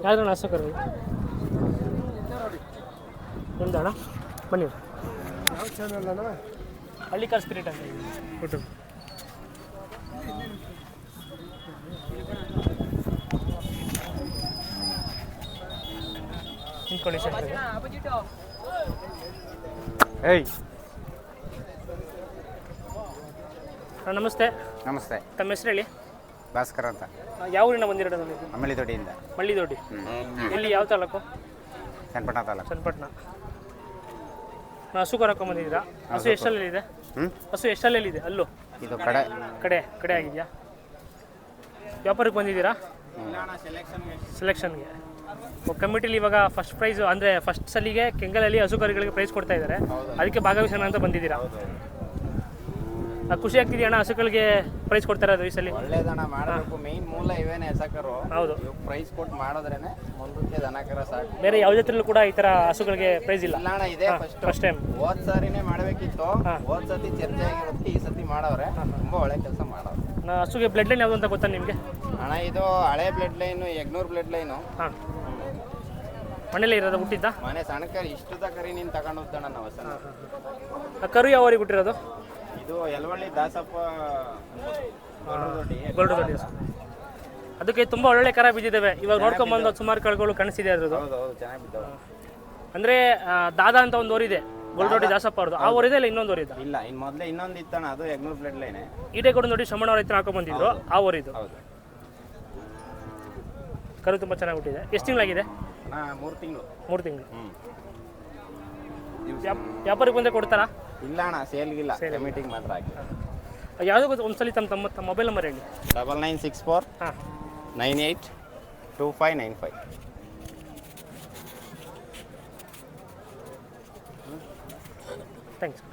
ಯಾವ್ದು ಹಸುಕರು ನಿಮ್ದಣ್ಣ ಬನ್ನಿ ಯಾವ ಚಾನಲ್ ಅಣ್ಣ? ಹಳ್ಳಿಕಾರ್ ಸ್ಪಿರಿಟ್ ಅಂತ ಯೂಟ್ಯೂಬ್. ನಿಂತ್ಕೊಳ್ಳಿ ಸರ್. ಏಯ್ ನಮಸ್ತೆ. ನಮಸ್ತೆ. ತಮ್ಮ ಹೆಸರು ಹೇಳಿ. ಭಾಸ್ಕರ್ ಅಂತ. ಯಾವ ಊರಿನ ಬಂದಿರೋದು ನೀವು? ಅಮಲಿದೊಡ್ಡಿಯಿಂದ. ಮಳ್ಳಿದೊಡ್ಡಿ. ಎಲ್ಲಿ ಯಾವ ತಾಲೂಕು? ಚನ್ನಪಟ್ಟಣ ತಾಲೂಕು. ಚನ್ನಪಟ್ಟಣ. ಹಸು ಕರ್ಕೊಂಬಂದಿದ್ದೀರಾ? ಹಸು ಎಷ್ಟಲ್ಲಿದೆ? ಹಸು ಎಷ್ಟಲ್ಲಿದೆ? ಅಲ್ಲೂ ಇದು ಕಡೆ ಕಡೆ ಆಗಿದೆಯಾ? ವ್ಯಾಪಾರಕ್ಕೆ ಬಂದಿದ್ದೀರಾ? ಸೆಲೆಕ್ಷನ್ಗೆ. ಕಮಿಟಿಲಿ ಇವಾಗ ಫಸ್ಟ್ ಪ್ರೈಸ್ ಅಂದರೆ ಫಸ್ಟ್ ಸಲಿಗೆ ಕೆಂಗಲಲ್ಲಿ ಹಸು ಕರುಗಳಿಗೆ ಪ್ರೈಸ್ ಕೊಡ್ತಾ ಇದ್ದಾರೆ, ಅದಕ್ಕೆ ಭಾಗವಹಿಸೋಣ ಅಂತ ಬಂದಿದ್ದೀರಾ? ಖುಷಿ ಆಗ್ತಿದೆಯಾ ಅಣ್ಣ ಹಸುಗಳಿಗೆ ಪ್ರೈಸ್ ಕೊಡ್ತಾ ಇರೋದು ಈ ಸಲ? ಒಳ್ಳೇದಣ್ಣ, ಮಾಡಬೇಕು. ಮೇನ್ ಮೂಲ ಇವೇನೆ ಹಸಕರು. ಹೌದು, ಪ್ರೈಸ್ ಕೊಟ್ಟು ಮಾಡೋದ್ರೇನೆ ಮುಂದಕ್ಕೆ ದನಕರ ಸಾಕು. ಬೇರೆ ಯಾವ ಜಾತ್ರೆಲ್ಲೂ ಕೂಡ ಈ ಥರ ಹಸುಗಳಿಗೆ ಪ್ರೈಸ್ ಇಲ್ಲ ಅಣ್ಣ, ಇದೇ ಫಸ್ಟ್ ಟೈಮ್. ಹೋದ್ ಸಾರಿನೇ ಮಾಡಬೇಕಿತ್ತು, ಹೋದ್ ಸತಿ ಚರ್ಚೆ ಆಗಿರೋದಕ್ಕೆ ಈ ಸತಿ ಮಾಡವ್ರೆ. ತುಂಬಾ ಒಳ್ಳೆ ಕೆಲಸ ಮಾಡವ್ರೆ. ಹಸುಗೆ ಬ್ಲಡ್ ಲೈನ್ ಯಾವುದು ಅಂತ ಗೊತ್ತಾ ನಿಮಗೆ? ಅಣ್ಣ, ಇದು ಹಳೆ ಬ್ಲಡ್ ಲೈನು, ಯಗ್ನೂರ್ ಬ್ಲಡ್ ಲೈನು. ಹಾಂ, ಮನೇಲೇ ಇರೋದು ಹುಟ್ಟಿದ್ದ? ಮನೆ ಸಣ್ಣಕರಿ ಇಷ್ಟದ ಕರಿ ನೀನು ತಗೊಂಡು ಹೋಗ್ತಾಣ ನಾವು ಹೊಸ. ಕರು ಯಾವ ಊರಿಗೆ ಹುಟ್ಟಿರೋದು? ಇದು ಯಲವಳ್ಳಿ ದಾಸಪ್ಪ ಗೋಲ್ಡ್ ದೊಡ್ಡಿ ಹಸು. ಅದಕ್ಕೆ ತುಂಬ ಒಳ್ಳೆ ಕರ ಬಿದ್ದಿದ್ದಾವೆ ಇವಾಗ. ನೋಡ್ಕೊಂಬಂದು ಸುಮಾರು ಕರುಗಳು ಕಾಣಿಸ್ತಿದೆ ಅದ್ರದ್ದು. ಹೌದು, ಚೆನ್ನಾಗಿ ಬಿದ್ದವು. ಅಂದರೆ ದಾದಾ ಅಂತ ಒಂದು ಊರಿದೆ, ಗೋಲ್ಡ್ ದೊಡ್ಡಿ ದಾಸಪ್ಪ ಅವ್ರದ್ದು. ಆ ಊರಿದೆ ಇಲ್ಲ ಇನ್ನೊಂದು ಊರಿದೆ? ಇಲ್ಲ, ಇನ್ನು ಮೊದಲೇ ಇನ್ನೊಂದು ಇತ್ತಣ್ಣ, ಅದು ಯಗ್ನೂರ್ ಬ್ಲಡ್ ಲೈನೆ. ಈಟೇಗೌಡ ನೋಡಿ ಶ್ರಮಣ ಅವ್ರ ಹತ್ರ ಹಾಕೊಂಡ್ಬಂದಿದ್ರು, ಆ ಊರಿದು. ಹೌದು. ಕರು ತುಂಬ ಚೆನ್ನಾಗಿ ಹುಟ್ಟಿದೆ. ಎಷ್ಟು ತಿಂಗಳಾಗಿದೆ? 3 ತಿಂಗಳು. 3 ತಿಂಗಳು. ವ್ಯಾಪಾರಕ್ಕೆ ಬಂದರೆ ಕೊಡ್ತಾರಾ? ಇಲ್ಲ ಅಣ್ಣ, ಸೇಲ್ಗಿಲ್ಲ, ಮೀಟಿಂಗ್ ಮಾತ್ರ ಹಾಕಿ. ಯಾವುದೋ ಗೊತ್ತು ಒಂದ್ಸಲಿ ತಮ್ಮ ಮೊಬೈಲ್ ನಂಬರ್ ಹೇಳಿ. 9964 ಹಾಂ 98 2595. ಥ್ಯಾಂಕ್ಸ್.